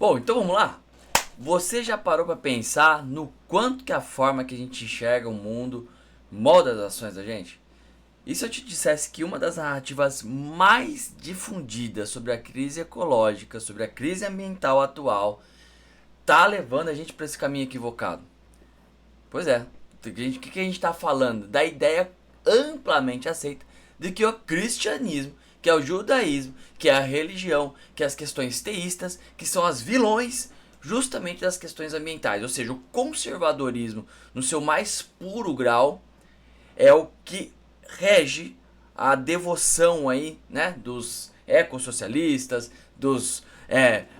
Bom, então vamos lá. Você já parou para pensar no quanto que a forma que a gente enxerga o mundo molda as ações da gente? E se eu te dissesse que uma das narrativas mais difundidas sobre a crise ecológica, sobre a crise ambiental atual, tá levando a gente para esse caminho equivocado? Pois é. O que a gente está falando? Da ideia amplamente aceita de que o cristianismo, que é o judaísmo, que é a religião, que é as questões teístas, que são as vilões justamente das questões ambientais. Ou seja, o conservadorismo no seu mais puro grau é o que rege a devoção aí, né, dos ecossocialistas, dos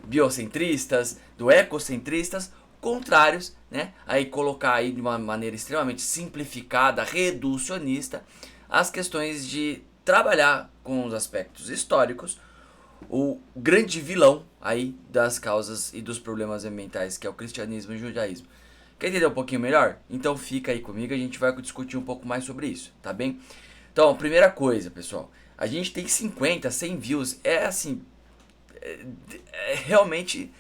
biocentristas, do ecocentristas, contrários, né, aí colocar aí de uma maneira extremamente simplificada, reducionista, as questões de trabalhar com os aspectos históricos, o grande vilão aí das causas e dos problemas ambientais, que é o cristianismo e o judaísmo. Quer entender um pouquinho melhor? Então fica aí comigo, a gente vai discutir um pouco mais sobre isso, tá bem? Então, primeira coisa, pessoal, a gente tem 50, 100 views, é assim, realmente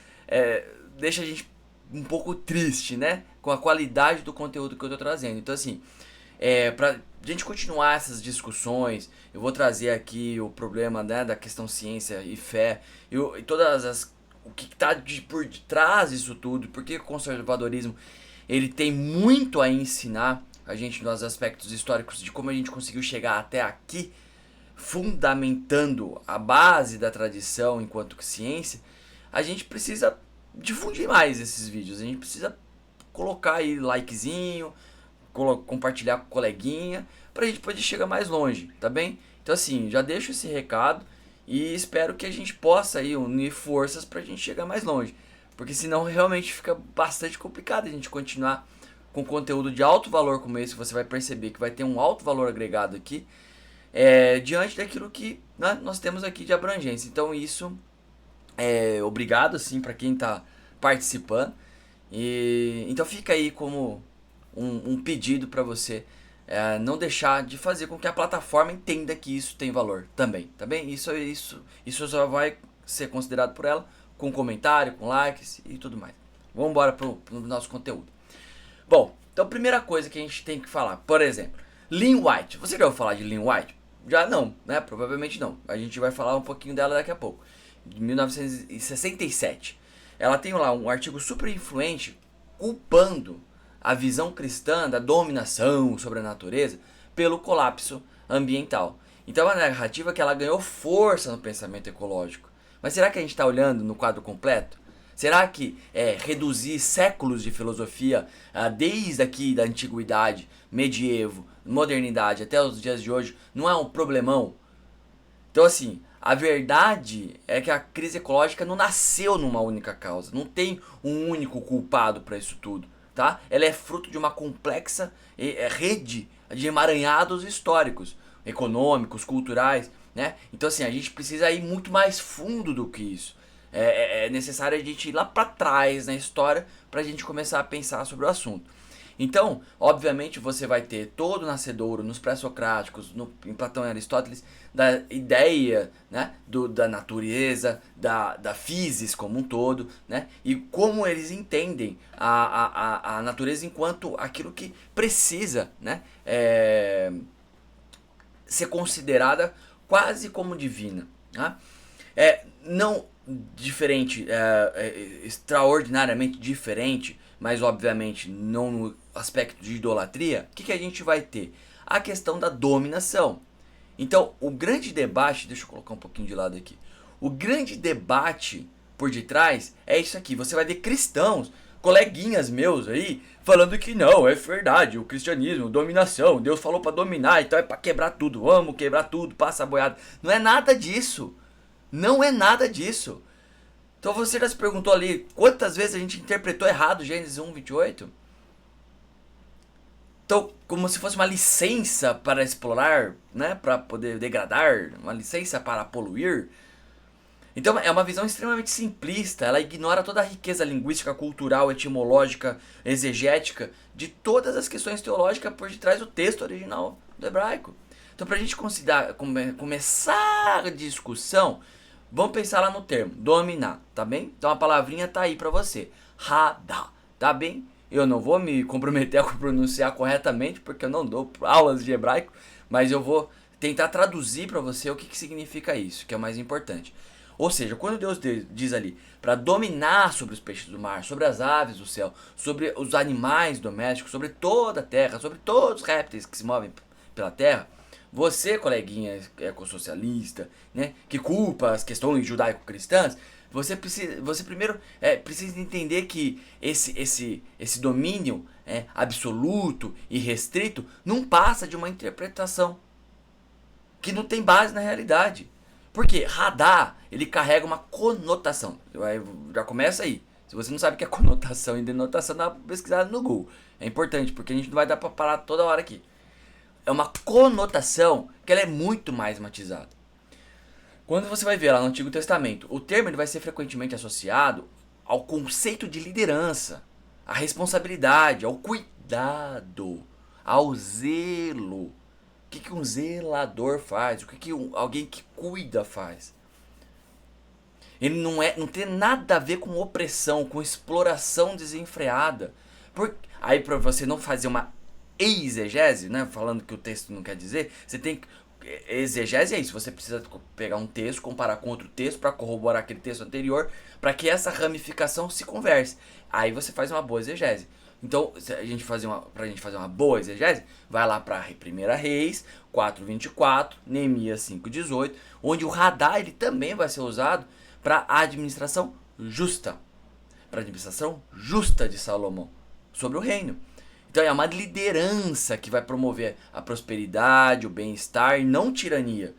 deixa a gente um pouco triste, né? Com a qualidade do conteúdo que eu tô trazendo. Então, assim, pra gente continuar essas discussões, eu vou trazer aqui o problema, né, da questão ciência e fé, e todas as o que está por detrás disso tudo, porque o conservadorismo ele tem muito a ensinar a gente nos aspectos históricos de como a gente conseguiu chegar até aqui, fundamentando a base da tradição enquanto que ciência. A gente precisa difundir mais esses vídeos, a gente precisa colocar aí likezinho, compartilhar com o coleguinha, pra gente poder chegar mais longe, tá bem? Então assim, já deixo esse recado e espero que a gente possa aí unir forças pra gente chegar mais longe. Porque senão realmente fica bastante complicado a gente continuar com conteúdo de alto valor como esse, você vai perceber que vai ter um alto valor agregado aqui, diante daquilo que, né, nós temos aqui de abrangência. Então isso, obrigado assim para quem está participando. E então fica aí como um pedido para você não deixar de fazer com que a plataforma entenda que isso tem valor também, tá bem? Isso só vai ser considerado por ela com comentário, com likes e tudo mais. Vamos embora pro nosso conteúdo. Bom, então primeira coisa que a gente tem que falar, por exemplo, Lynn White. Você já ouviu falar de Lynn White? Já não, né? Provavelmente não. A gente vai falar um pouquinho dela daqui a pouco. De 1967. Ela tem lá um artigo super influente culpando a visão cristã da dominação sobre a natureza pelo colapso ambiental. Então é uma narrativa que ela ganhou força no pensamento ecológico. Mas será que a gente está olhando no quadro completo? Será que reduzir séculos de filosofia, desde aqui da antiguidade, medievo, modernidade até os dias de hoje, não é um problemão? Então assim, a verdade é que a crise ecológica não nasceu numa única causa, não tem um único culpado para isso tudo, tá? Ela é fruto de uma complexa rede de emaranhados históricos, econômicos, culturais, né? Então assim, a gente precisa ir muito mais fundo do que isso. É necessário a gente ir lá para trás na história para a gente começar a pensar sobre o assunto. Então, obviamente, você vai ter todo o nascedouro nos pré-socráticos, em Platão e Aristóteles, da ideia, né, da natureza, da physis como um todo, né, e como eles entendem a natureza enquanto aquilo que precisa, né, ser considerada quase como divina. Né? Não diferente, extraordinariamente diferente, mas obviamente não no aspecto de idolatria. O que a gente vai ter? A questão da dominação. Então, o grande debate, deixa eu colocar um pouquinho de lado aqui. O grande debate por detrás é isso aqui. Você vai ver cristãos, coleguinhas meus aí, falando que não, é verdade, o cristianismo, dominação, Deus falou para dominar, então é para quebrar tudo, vamos quebrar tudo, passa a boiada. Não é nada disso. Não é nada disso. Então você já se perguntou ali quantas vezes a gente interpretou errado Gênesis 1:28? Então, como se fosse uma licença para explorar, né, para poder degradar, uma licença para poluir. Então é uma visão extremamente simplista, ela ignora toda a riqueza linguística, cultural, etimológica, exegética de todas as questões teológicas por detrás do texto original do hebraico. Então para a gente começar a discussão, Vamos pensar lá no termo, dominar, tá bem? Então a palavrinha tá aí pra você, Hadá, tá bem? Eu não vou me comprometer a pronunciar corretamente, porque eu não dou aulas de hebraico, mas eu vou tentar traduzir pra você o que, que significa isso, que é o mais importante. Ou seja, quando Deus diz ali para dominar sobre os peixes do mar, sobre as aves do céu, sobre os animais domésticos, sobre toda a terra, sobre todos os répteis que se movem pela terra, você, coleguinha ecossocialista, né, que culpa as questões judaico-cristãs, você primeiro precisa entender que esse domínio absoluto e restrito não passa de uma interpretação que não tem base na realidade. Porque radar, ele carrega uma conotação. Já começa aí. Se você não sabe o que é conotação e denotação, dá uma pesquisada no Google. É importante, porque a gente não vai dar pra parar toda hora aqui. É uma conotação que ela é muito mais matizada. Quando você vai ver lá no Antigo Testamento, o termo ele vai ser frequentemente associado ao conceito de liderança, à responsabilidade, ao cuidado, ao zelo. O que um zelador faz? O que alguém que cuida faz? Ele não tem nada a ver com opressão, com exploração desenfreada. Aí para você não fazer uma exegese, né, falando que o texto não quer dizer, você tem que exegese é isso, você precisa pegar um texto, comparar com outro texto para corroborar aquele texto anterior, para que essa ramificação se converse. Aí você faz uma boa exegese. Então, pra gente fazer uma boa exegese, vai lá para 1 Reis 4:24, Neemias 5:18, onde o radar ele também vai ser usado para a administração justa. Para a administração justa de Salomão sobre o reino. Então é uma liderança que vai promover a prosperidade, o bem-estar e não tirania.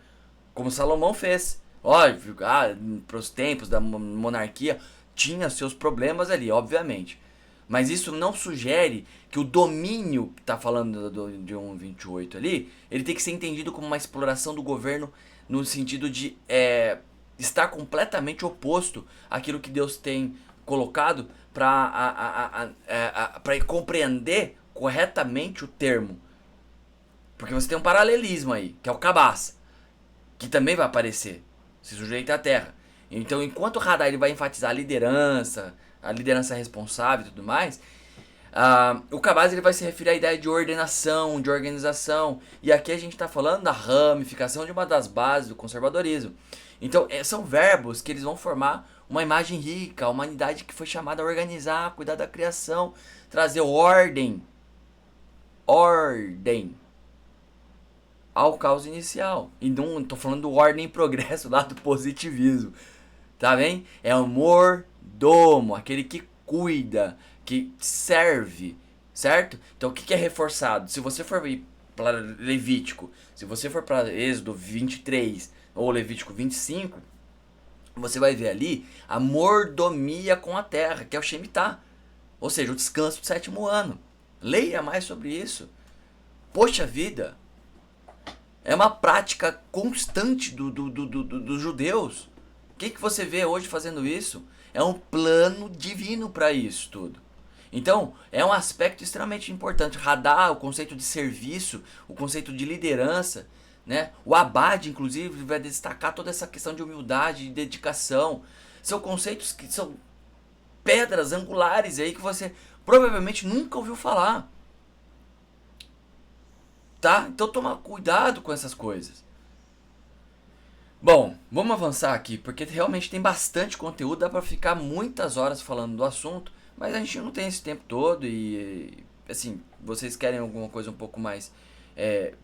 Como Salomão fez. Óbvio, para os tempos da monarquia tinha seus problemas ali, obviamente. Mas isso não sugere que o domínio que está falando de 1:28 ali, ele tem que ser entendido como uma exploração do governo no sentido de estar completamente oposto àquilo que Deus tem colocado para compreender corretamente o termo. Porque você tem um paralelismo aí, que é o Kabaz, que também vai aparecer, se sujeita à terra. Então, enquanto o radar ele vai enfatizar a liderança responsável e tudo mais, o Kabaz ele vai se referir à ideia de ordenação, de organização. E aqui a gente está falando da ramificação de uma das bases do conservadorismo. Então, são verbos que eles vão formar uma imagem rica, a humanidade que foi chamada a organizar, cuidar da criação, trazer ordem ao caos inicial. E não estou falando do ordem e progresso lá do positivismo. Tá bem? É o mordomo, aquele que cuida, que serve, certo? Então o que é reforçado? Se você for para Levítico, se você for para Êxodo 23 ou Levítico 25, você vai ver ali a mordomia com a terra, que é o Shemitah, ou seja, o descanso do 7º ano. Leia mais sobre isso. Poxa vida, é uma prática constante dos judeus. O que você vê hoje fazendo isso? É um plano divino para isso tudo. Então, é um aspecto extremamente importante. Radar, o conceito de serviço, o conceito de liderança, né? O Abade, inclusive, vai destacar toda essa questão de humildade, de dedicação. São conceitos que são pedras angulares aí que você provavelmente nunca ouviu falar. Tá? Então toma cuidado com essas coisas. Bom, vamos avançar aqui, porque realmente tem bastante conteúdo, dá pra ficar muitas horas falando do assunto, mas a gente não tem esse tempo todo e, assim, vocês querem alguma coisa um pouco mais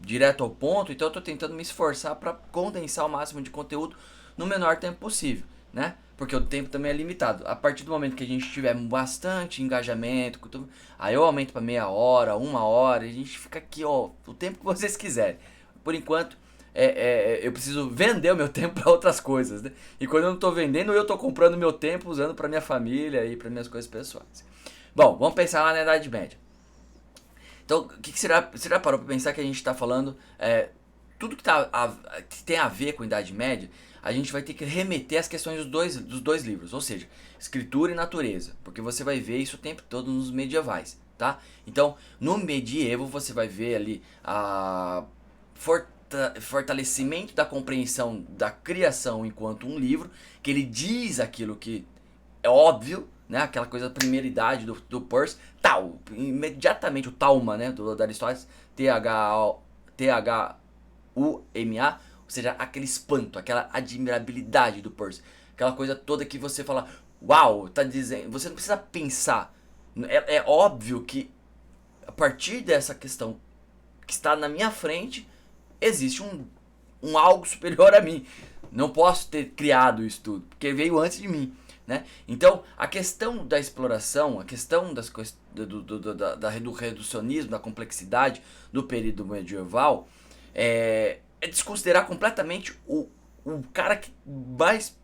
direto ao ponto, então eu tô tentando me esforçar para condensar o máximo de conteúdo no menor tempo possível, né? Porque o tempo também é limitado. A partir do momento que a gente tiver bastante engajamento, aí eu aumento para meia hora, 1 hora, e a gente fica aqui, ó, o tempo que vocês quiserem. Por enquanto, eu preciso vender o meu tempo para outras coisas, né? E quando eu não tô vendendo, eu tô comprando meu tempo usando para minha família e para minhas coisas pessoais. Bom, vamos pensar lá na Idade Média. Então, o que será? Você já parou para pensar que a gente está falando tudo que tem a ver com a Idade Média, a gente vai ter que remeter às questões dos dois livros, ou seja, escritura e natureza, porque você vai ver isso o tempo todo nos medievais, tá? Então, no medievo você vai ver ali a fortalecimento da compreensão da criação enquanto um livro, que ele diz aquilo que é óbvio, né? Aquela coisa da primeira idade do Peirce, tal, imediatamente o Talma, né? Do Aristóteles, Thuma, ou seja, aquele espanto, aquela admirabilidade do Peirce, aquela coisa toda que você fala, uau, tá dizendo, você não precisa pensar, é óbvio que a partir dessa questão que está na minha frente, existe um algo superior a mim. Não posso ter criado isso tudo, porque veio antes de mim, né? Então, a questão da exploração, a questão do reducionismo, da complexidade do período medieval, é desconsiderar completamente o cara que mais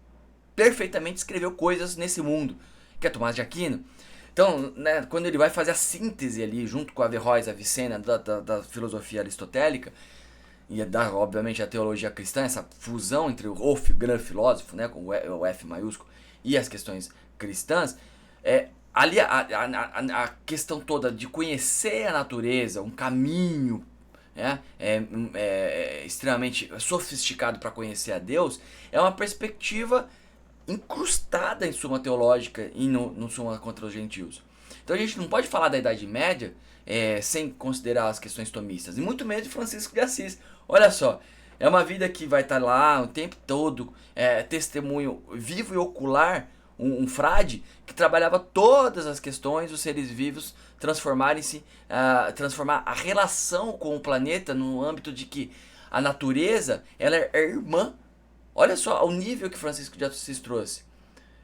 perfeitamente escreveu coisas nesse mundo, que é Tomás de Aquino. Então, né, quando ele vai fazer a síntese ali, junto com Averroes e Avicena, da filosofia aristotélica, e obviamente a teologia cristã, essa fusão entre o grande filósofo, né, com o F maiúsculo, e as questões cristãs, ali a questão toda de conhecer a natureza, um caminho extremamente sofisticado para conhecer a Deus, é uma perspectiva incrustada em Suma Teológica e no Suma contra os Gentios. Então a gente não pode falar da Idade Média sem considerar as questões tomistas, e muito menos de Francisco de Assis. Olha só, é uma vida que vai estar lá o tempo todo, testemunho vivo e ocular, um frade que trabalhava todas as questões dos seres vivos transformar a relação com o planeta no âmbito de que a natureza ela é irmã. Olha só o nível que Francisco de Assis trouxe.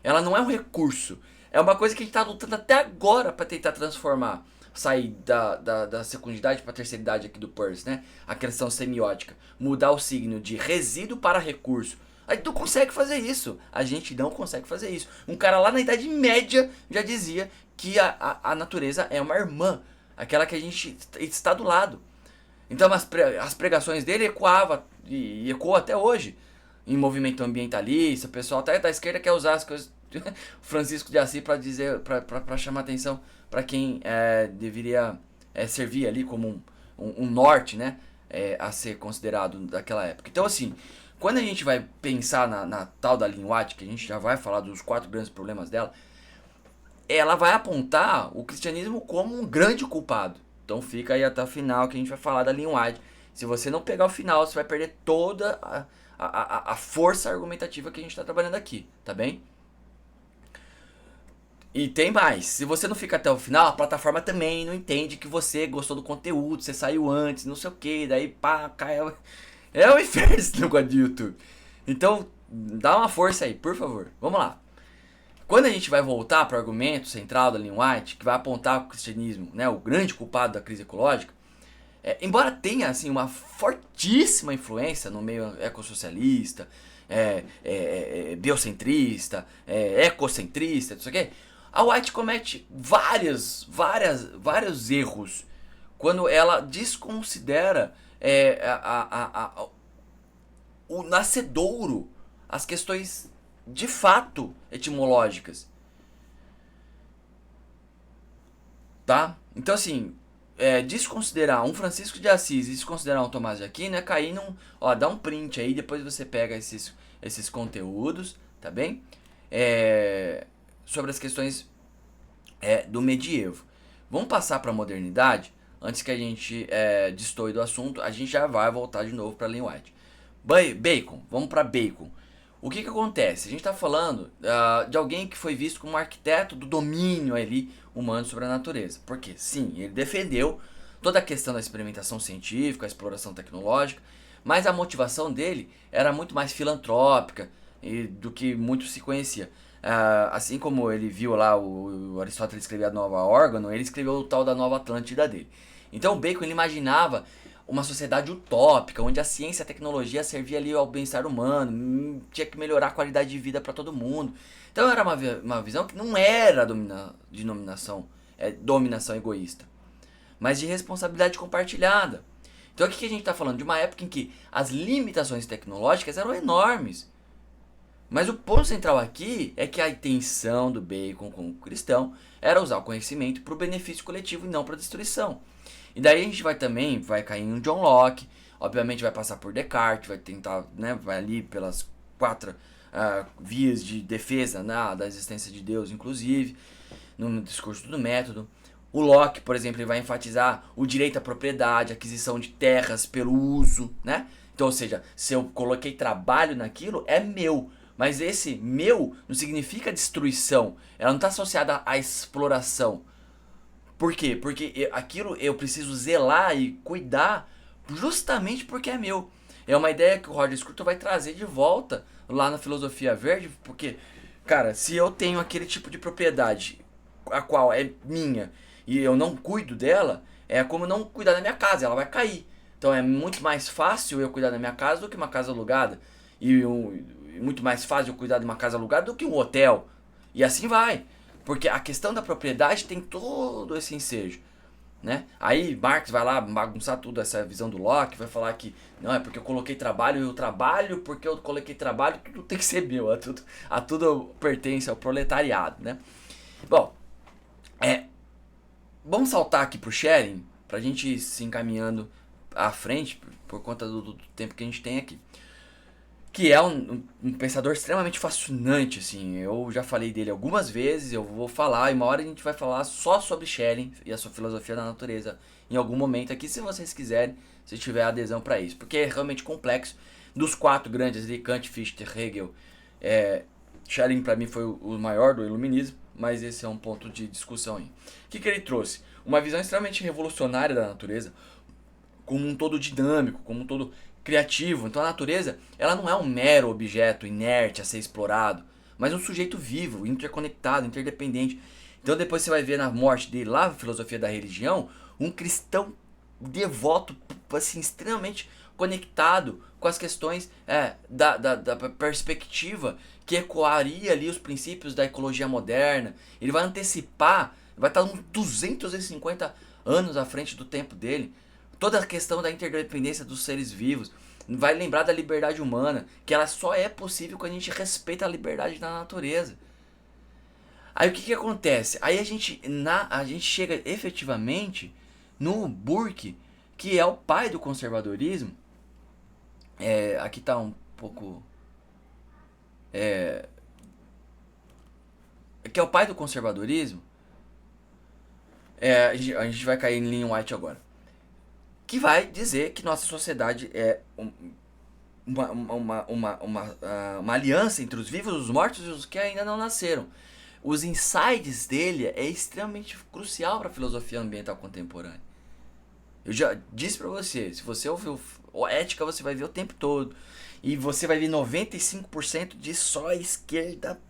Ela não é um recurso, é uma coisa que a gente está lutando até agora para tentar transformar, sair da secundidade para a terceiridade aqui do Peirce, né? A questão semiótica, mudar o signo de resíduo para recurso. A gente não consegue fazer isso, a gente não consegue fazer isso. Um cara lá na Idade Média já dizia que a natureza é uma irmã, aquela que a gente está do lado. Então as pregações dele ecoavam e ecoam até hoje. Em movimento ambientalista, o pessoal até da esquerda quer usar as coisas de Francisco de Assis para dizer, para chamar atenção para quem deveria servir ali como um norte, né, a ser considerado daquela época. Então assim, quando a gente vai pensar na tal da Ellen White, que a gente já vai falar dos 4 grandes problemas dela, ela vai apontar o cristianismo como um grande culpado. Então fica aí até o final que a gente vai falar da Ellen White. Se você não pegar o final, você vai perder toda a força argumentativa que a gente está trabalhando aqui, tá bem? E tem mais, se você não fica até o final, a plataforma também não entende que você gostou do conteúdo, você saiu antes, não sei o que, daí pá, cai. É o inferno esse negócio de YouTube. Então, dá uma força aí, por favor. Vamos lá. Quando a gente vai voltar para o argumento central da Ellen White, que vai apontar o cristianismo, né, o grande culpado da crise ecológica, embora tenha assim, uma fortíssima influência no meio ecossocialista, biocentrista, ecocentrista, não sei o quê, a White comete vários erros quando ela desconsidera o nascedouro, as questões de fato etimológicas. Tá? Então assim, desconsiderar um Francisco de Assis e desconsiderar um Tomás de Aquino é cair num... Ó, dá um print aí, depois você pega esses conteúdos, tá bem? Sobre as questões do medievo. Vamos passar para a modernidade, antes que a gente destoie do assunto, a gente já vai voltar de novo para Ellen White. Bacon, vamos para Bacon. O que acontece? A gente está falando de alguém que foi visto como um arquiteto do domínio ali humano sobre a natureza. Porque, sim, ele defendeu toda a questão da experimentação científica, a exploração tecnológica, mas a motivação dele era muito mais filantrópica do que muito se conhecia. Assim como ele viu lá o Aristóteles escrever a Nova Órgano, ele escreveu o tal da Nova Atlântida dele. Então o Bacon ele imaginava uma sociedade utópica, onde a ciência e a tecnologia servia ali ao bem-estar humano, tinha que melhorar a qualidade de vida para todo mundo. Então era uma visão que não era de dominação egoísta, mas de responsabilidade compartilhada. Então aqui que a gente está falando de uma época em que as limitações tecnológicas eram enormes. Mas o ponto central aqui é que a intenção do Bacon como cristão era usar o conhecimento para o benefício coletivo e não para a destruição. E daí a gente vai cair em um John Locke, obviamente vai passar por Descartes, vai tentar, né, vai ali pelas 4 vias de defesa, né, da existência de Deus, inclusive, no discurso do método. O Locke, por exemplo, ele vai enfatizar o direito à propriedade, aquisição de terras pelo uso, né? Então, ou seja, se eu coloquei trabalho naquilo, é meu. Mas esse meu não significa destruição. Ela não está associada à exploração. Por quê? Porque aquilo eu preciso zelar e cuidar justamente porque é meu. É uma ideia que o Roger Scruton vai trazer de volta lá na Filosofia Verde, porque, cara, se eu tenho aquele tipo de propriedade, a qual é minha, e eu não cuido dela, é como não cuidar da minha casa, ela vai cair. Então é muito mais fácil eu cuidar da minha casa do que uma casa alugada. E muito mais fácil eu cuidar de uma casa alugada do que um hotel. E assim vai. Porque a questão da propriedade tem todo esse ensejo. Né? Aí Marx vai lá bagunçar tudo essa visão do Locke, vai falar que não, é porque eu coloquei trabalho, eu trabalho porque eu coloquei trabalho, tudo tem que ser meu, a tudo pertence ao proletariado, né? Bom, vamos saltar aqui pro sharing, pra gente se encaminhando à frente, por conta do tempo que a gente tem aqui. Que é um pensador extremamente fascinante, assim. Eu já falei dele algumas vezes, eu vou falar, e uma hora a gente vai falar só sobre Schelling e a sua filosofia da natureza em algum momento aqui, se vocês quiserem, se tiver adesão para isso. Porque é realmente complexo. Dos 4 grandes ali, Kant, Fichte, Hegel, Schelling para mim foi o maior do iluminismo, mas esse é um ponto de discussão aí. O que ele trouxe? Uma visão extremamente revolucionária da natureza, como um todo dinâmico, como um todo criativo. Então a natureza, ela não é um mero objeto inerte a ser explorado, mas um sujeito vivo, interconectado, interdependente. Então depois você vai ver na morte dele, lá na Filosofia da Religião, um cristão devoto, assim, extremamente conectado com as questões da perspectiva que ecoaria ali os princípios da ecologia moderna. Ele vai antecipar, vai estar uns 250 anos à frente do tempo dele. Toda a questão da interdependência dos seres vivos. Vai lembrar da liberdade humana, que ela só é possível quando a gente respeita a liberdade da natureza. Aí o que acontece? Aí a gente chega efetivamente no Burke, que é o pai do conservadorismo. Aqui está um pouco... que é o pai do conservadorismo. A gente vai cair em Lynn White agora. Que vai dizer que nossa sociedade é uma aliança entre os vivos, os mortos e os que ainda não nasceram. Os insights dele é extremamente crucial para a filosofia ambiental contemporânea. Eu já disse para você, se você ouviu Ética, você vai ver o tempo todo. E você vai ver 95% de só esquerda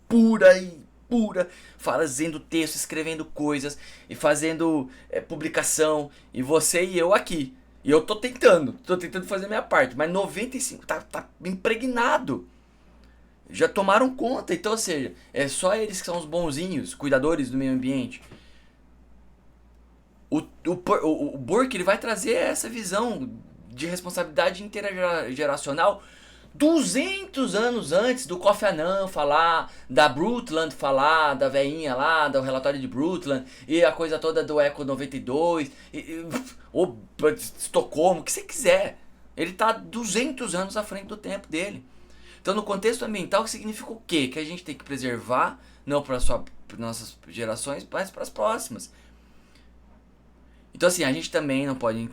pura, fazendo texto, escrevendo coisas e fazendo publicação, e você e eu aqui. E eu tô tentando fazer a minha parte, mas 95% tá impregnado. Já tomaram conta, então, ou seja, é só eles que são os bonzinhos, cuidadores do meio ambiente. O Burke, ele vai trazer essa visão de responsabilidade intergeracional 200 anos antes do Kofi Annan falar, da Brundtland falar, da veinha lá, do relatório de Brundtland, e a coisa toda do Eco 92, ou Estocolmo, o que você quiser. Ele está 200 anos à frente do tempo dele. Então, no contexto ambiental, significa o quê? Que a gente tem que preservar, não para nossas gerações, mas para as próximas. Então, assim, a gente também não pode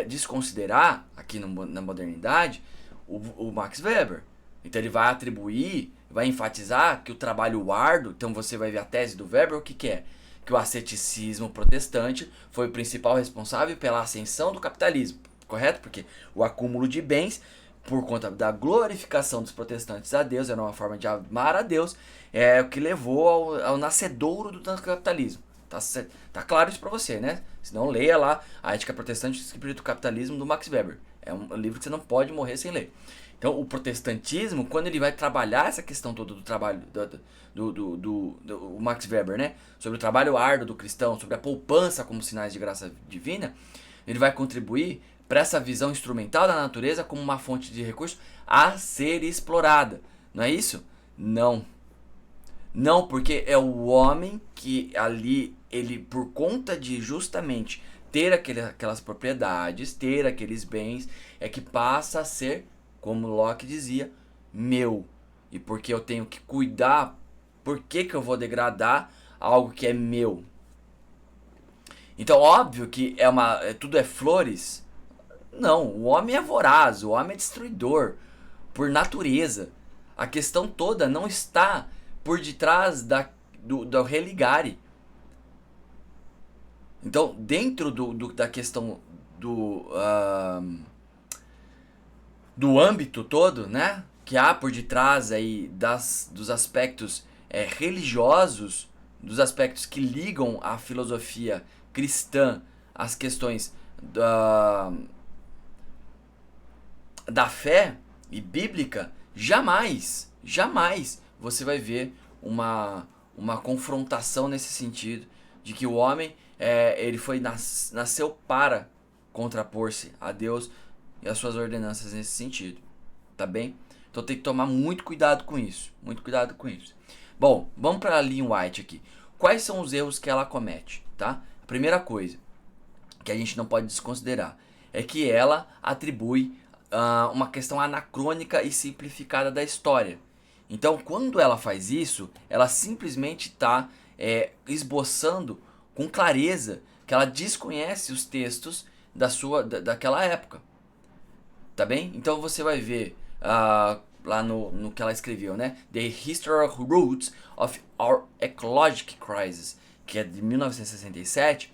desconsiderar, aqui na modernidade, o Max Weber. Então ele vai atribuir, vai enfatizar que o trabalho árduo, então você vai ver a tese do Weber, o que é? Que o asceticismo protestante foi o principal responsável pela ascensão do capitalismo, correto? Porque o acúmulo de bens, por conta da glorificação dos protestantes a Deus, era uma forma de amar a Deus, é o que levou ao nascedouro do capitalismo. Tá claro isso pra você, né? Se não, leia lá A Ética Protestante e o Espírito do Capitalismo, do Max Weber. É um livro que você não pode morrer sem ler. Então, o protestantismo, quando ele vai trabalhar essa questão toda do trabalho do Max Weber, né? Sobre o trabalho árduo do cristão, sobre a poupança como sinais de graça divina, ele vai contribuir para essa visão instrumental da natureza como uma fonte de recurso a ser explorada. Não é isso? Não. Não, porque é o homem que ali, ele por conta de justamente ter aquelas propriedades, ter aqueles bens, é que passa a ser, como Locke dizia, meu. E porque eu tenho que cuidar, por que eu vou degradar algo que é meu? Então, óbvio que tudo é flores. Não, o homem é voraz, o homem é destruidor, por natureza. A questão toda não está por detrás do religare. Então, dentro da questão do âmbito todo, né, que há por detrás aí dos aspectos religiosos, dos aspectos que ligam a filosofia cristã às questões da fé e bíblica, jamais você vai ver uma confrontação nesse sentido de que o homem ele nasceu para contrapor-se a Deus e as suas ordenanças nesse sentido, tá bem? Então tem que tomar muito cuidado com isso, Bom, vamos para a Ellen White aqui. Quais são os erros que ela comete, tá? A primeira coisa que a gente não pode desconsiderar é que ela atribui uma questão anacrônica e simplificada da história. Então, quando ela faz isso, ela simplesmente está esboçando com clareza que ela desconhece os textos daquela época. Tá bem? Então você vai ver lá no que ela escreveu, né? The Historical Roots of Our Ecological Crisis, que é de 1967,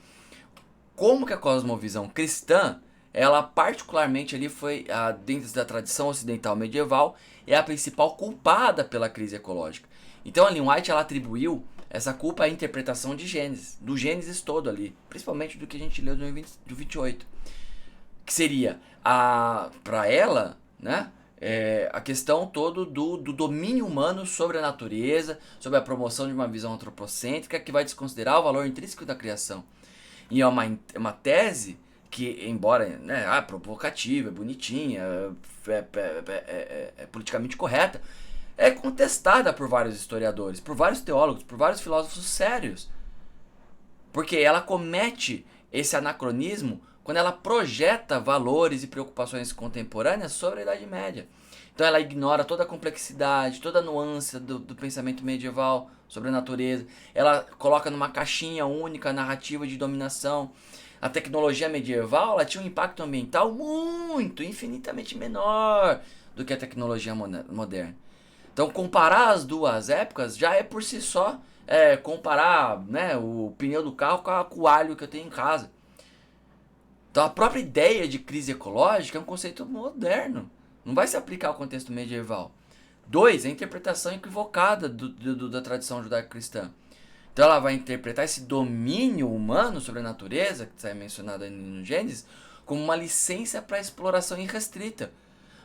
como que a cosmovisão cristã, ela particularmente ali foi, dentro da tradição ocidental medieval, é a principal culpada pela crise ecológica. Então a Ellen White ela atribuiu essa culpa à interpretação de Gênesis, do Gênesis todo ali, principalmente do que a gente leu do 28, que seria, para ela, né, a questão toda do domínio humano sobre a natureza, sobre a promoção de uma visão antropocêntrica que vai desconsiderar o valor intrínseco da criação. E é uma tese que, embora provocativa, bonitinha, é politicamente correta, é contestada por vários historiadores, por vários teólogos, por vários filósofos sérios. Porque ela comete esse anacronismo quando ela projeta valores e preocupações contemporâneas sobre a Idade Média. Então ela ignora toda a complexidade, toda a nuance do pensamento medieval sobre a natureza. Ela coloca numa caixinha única a narrativa de dominação. A tecnologia medieval ela tinha um impacto ambiental infinitamente menor do que a tecnologia moderna. Então comparar as duas épocas já é por si só comparar, né, o pneu do carro com o alho que eu tenho em casa. Então a própria ideia de crise ecológica é um conceito moderno. Não vai se aplicar ao contexto medieval. 2. A interpretação equivocada da tradição judaico-cristã. Então ela vai interpretar esse domínio humano sobre a natureza, que está mencionado aí no Gênesis, como uma licença para exploração irrestrita.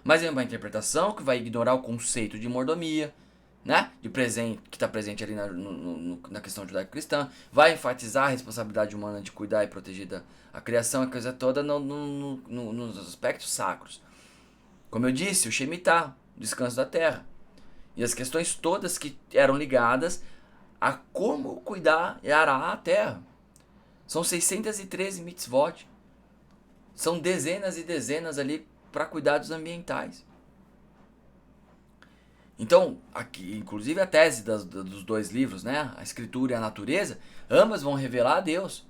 Mas é uma interpretação que vai ignorar o conceito de mordomia, né, que está presente ali na questão judaico-cristã, vai enfatizar a responsabilidade humana de cuidar e proteger a criação e coisa toda nos aspectos sacros. Como eu disse, o Shemitah, o descanso da terra. E as questões todas que eram ligadas a como cuidar e arar a terra. São 613 mitzvot. São dezenas e dezenas ali para cuidados ambientais. Então, aqui, inclusive a tese dos dois livros, né, a Escritura e a Natureza, ambas vão revelar a Deus.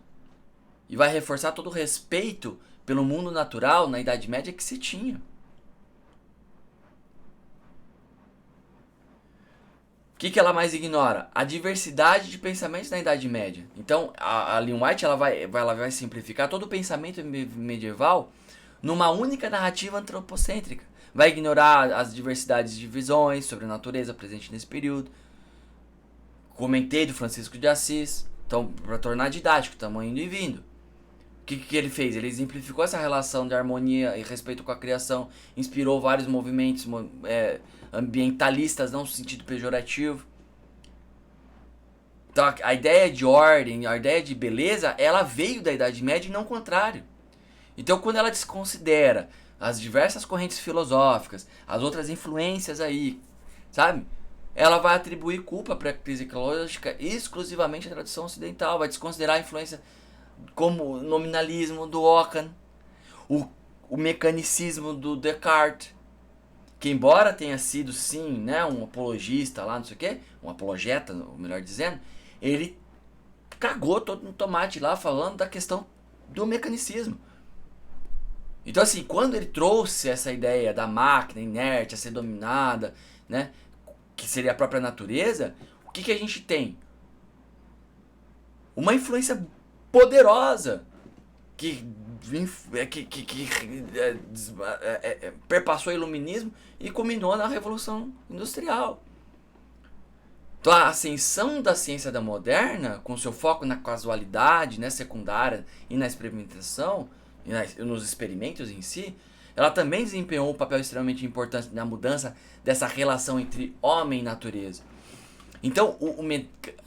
E vai reforçar todo o respeito pelo mundo natural na Idade Média que se tinha. O que ela mais ignora? A diversidade de pensamentos na Idade Média. Então, a Ellen White ela vai simplificar todo o pensamento medieval numa única narrativa antropocêntrica. Vai ignorar as diversidades de visões sobre a natureza presente nesse período. Comentei do Francisco de Assis. Então, para tornar didático, estamos indo e vindo. O que ele fez? Ele exemplificou essa relação de harmonia e respeito com a criação. Inspirou vários movimentos ambientalistas, não no sentido pejorativo. Então a ideia de ordem, a ideia de beleza, ela veio da Idade Média e não o contrário. Então quando ela desconsidera as diversas correntes filosóficas, as outras influências aí, sabe? Ela vai atribuir culpa para a crise ecológica exclusivamente à tradição ocidental, vai desconsiderar a influência como o nominalismo do Ockham, o, o mecanicismo do Descartes, que embora tenha sido sim, né, um apologista lá, não sei o que, um apologeta, melhor dizendo, ele cagou todo no tomate lá falando da questão do mecanicismo. Então assim, quando ele trouxe essa ideia da máquina inerte a ser dominada, né, que seria a própria natureza, o que a gente tem? Uma influência poderosa que perpassou o iluminismo e culminou na Revolução Industrial. Então a ascensão da ciência da moderna, com seu foco na casualidade, né, secundária e na experimentação, e nos experimentos em si, ela também desempenhou um papel extremamente importante na mudança dessa relação entre homem e natureza. Então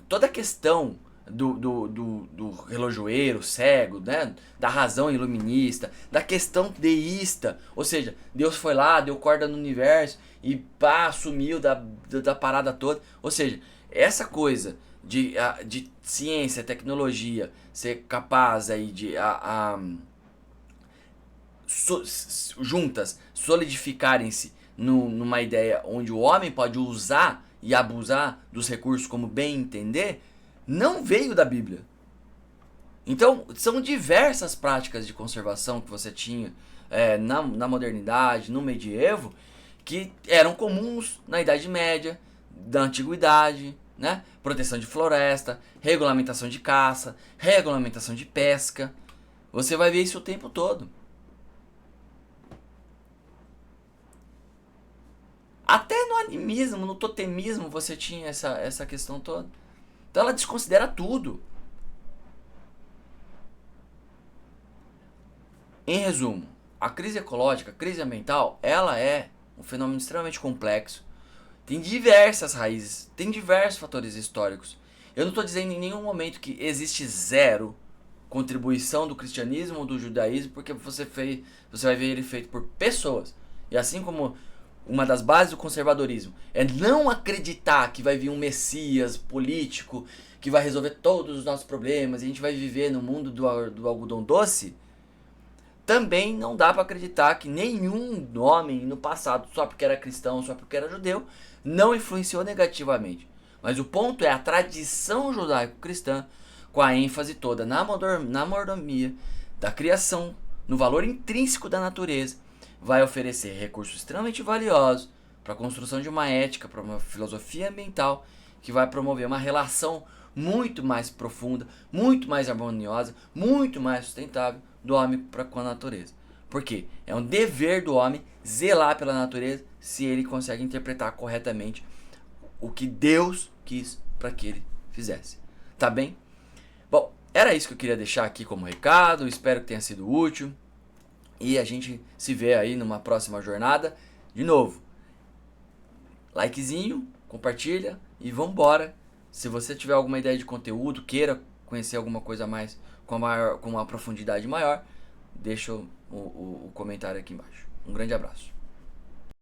toda a questão do relojoeiro cego, né, da razão iluminista, da questão deísta, ou seja, Deus foi lá, deu corda no universo e pá, sumiu da parada toda. Ou seja, essa coisa de ciência, tecnologia ser capaz aí de juntas solidificarem-se numa ideia onde o homem pode usar e abusar dos recursos como bem entender, não veio da Bíblia. Então, são diversas práticas de conservação que você tinha na modernidade, no medievo, que eram comuns na Idade Média, da Antiguidade, né? Proteção de floresta, regulamentação de caça, regulamentação de pesca. Você vai ver isso o tempo todo. Até no animismo, no totemismo, você tinha essa questão toda. Então ela desconsidera tudo. Em resumo, a crise ecológica, a crise ambiental, ela é um fenômeno extremamente complexo. Tem diversas raízes, tem diversos fatores históricos. Eu não estou dizendo em nenhum momento que existe zero contribuição do cristianismo ou do judaísmo, porque você vai ver ele feito por pessoas. E assim como uma das bases do conservadorismo é não acreditar que vai vir um messias político que vai resolver todos os nossos problemas e a gente vai viver no mundo do algodão doce, também não dá para acreditar que nenhum homem no passado, só porque era cristão, só porque era judeu, não influenciou negativamente. Mas o ponto é a tradição judaico-cristã, com a ênfase toda na mordomia, da criação, no valor intrínseco da natureza, vai oferecer recursos extremamente valiosos para a construção de uma ética, para uma filosofia ambiental que vai promover uma relação muito mais profunda, muito mais harmoniosa, muito mais sustentável do homem para com a natureza. Por quê? É um dever do homem zelar pela natureza se ele consegue interpretar corretamente o que Deus quis para que ele fizesse. Tá bem? Bom, era isso que eu queria deixar aqui como recado. Espero que tenha sido útil. E a gente se vê aí numa próxima jornada. De novo, likezinho, compartilha e vambora. Se você tiver alguma ideia de conteúdo, queira conhecer alguma coisa a mais com uma profundidade maior, deixa o comentário aqui embaixo. Um grande abraço.